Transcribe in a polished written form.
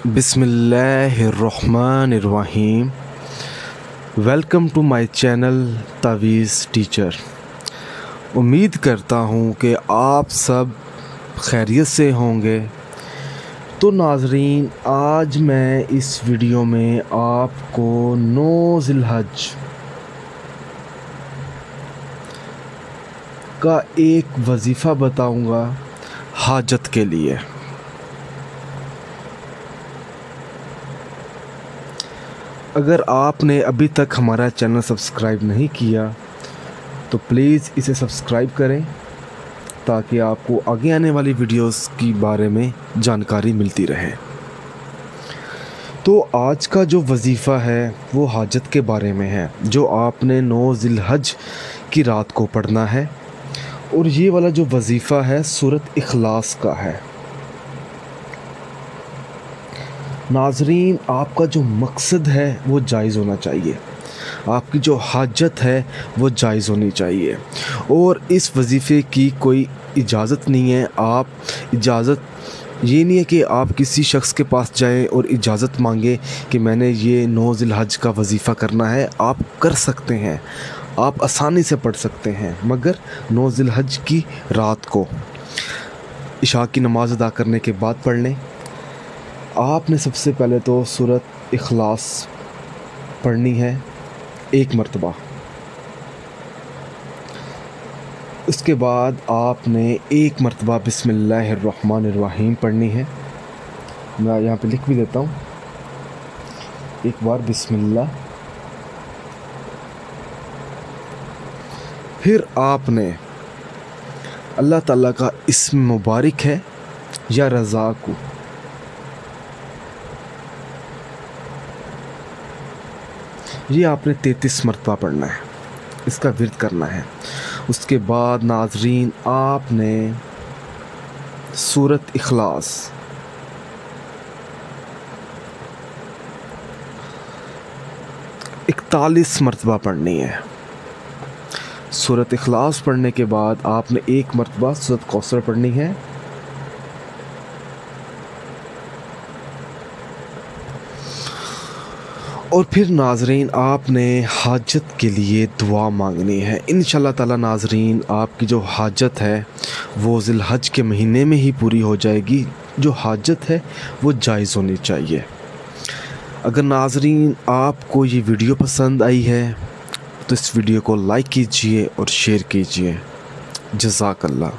बिस्मिल्लाहिर्रहमानिर्रहीम। Welcome to my channel तावीज़ teacher. उम्मीद करता हूँ कि आप सब खैरियत से होंगे। तो नाज़रीन, आज मैं इस वीडियो में आपको 9 ज़िलहज का एक वजीफ़ा बताऊँगा हाजत के लिए। अगर आपने अभी तक हमारा चैनल सब्सक्राइब नहीं किया तो प्लीज़ इसे सब्सक्राइब करें ताकि आपको आगे आने वाली वीडियोस की बारे में जानकारी मिलती रहे। तो आज का जो वजीफ़ा है वो हाजत के बारे में है, जो आपने 9 ज़िलहज की रात को पढ़ना है। और ये वाला जो वजीफ़ा है सूरत इखलास का है। नाज़रीन, आपका जो मकसद है वो जायज़ होना चाहिए, आपकी जो हाजत है वो जायज़ होनी चाहिए। और इस वजीफ़े की कोई इजाज़त नहीं है। आप इजाज़त ये नहीं है कि आप किसी शख्स के पास जाएं और इजाज़त मांगें कि मैंने ये 9 ज़िलहज का वजीफ़ा करना है। आप कर सकते हैं, आप आसानी से पढ़ सकते हैं, मगर 9 ज़िलहज की रात को इशा की नमाज़ अदा करने के बाद पढ़ लें। आपने सबसे पहले तो सूरत इखलास पढ़नी है 1 मरतबा। उसके बाद आपने 1 मरतबा बिस्मिल्लाहिर्रहमानिर्रहीम पढ़नी है। मैं यहाँ पे लिख भी देता हूँ, एक बार बिस्मिल्लाह। फिर आपने अल्लाह ताला का इस्म मुबारक है या रज़ाक़ु, ये आपने 33 मरतबा पढ़ना है, इसका विर्द करना है। उसके बाद नाज़रीन, आपने सूरत इखलास 41 मरतबा पढ़नी है। सूरत इखलास पढ़ने के बाद आपने 1 मरतबा सूरत कौसर पढ़नी है। और फिर नाज़रीन, आपने हाजत के लिए दुआ मांगनी है। इंशाअल्लाह ताला नाज़रीन, आपकी जो हाजत है वो ज़िलहज के महीने में ही पूरी हो जाएगी। जो हाजत है वो जायज़ होनी चाहिए। अगर नाज़रीन आपको ये वीडियो पसंद आई है तो इस वीडियो को लाइक कीजिए और शेयर कीजिए। जज़ाकल्लाह।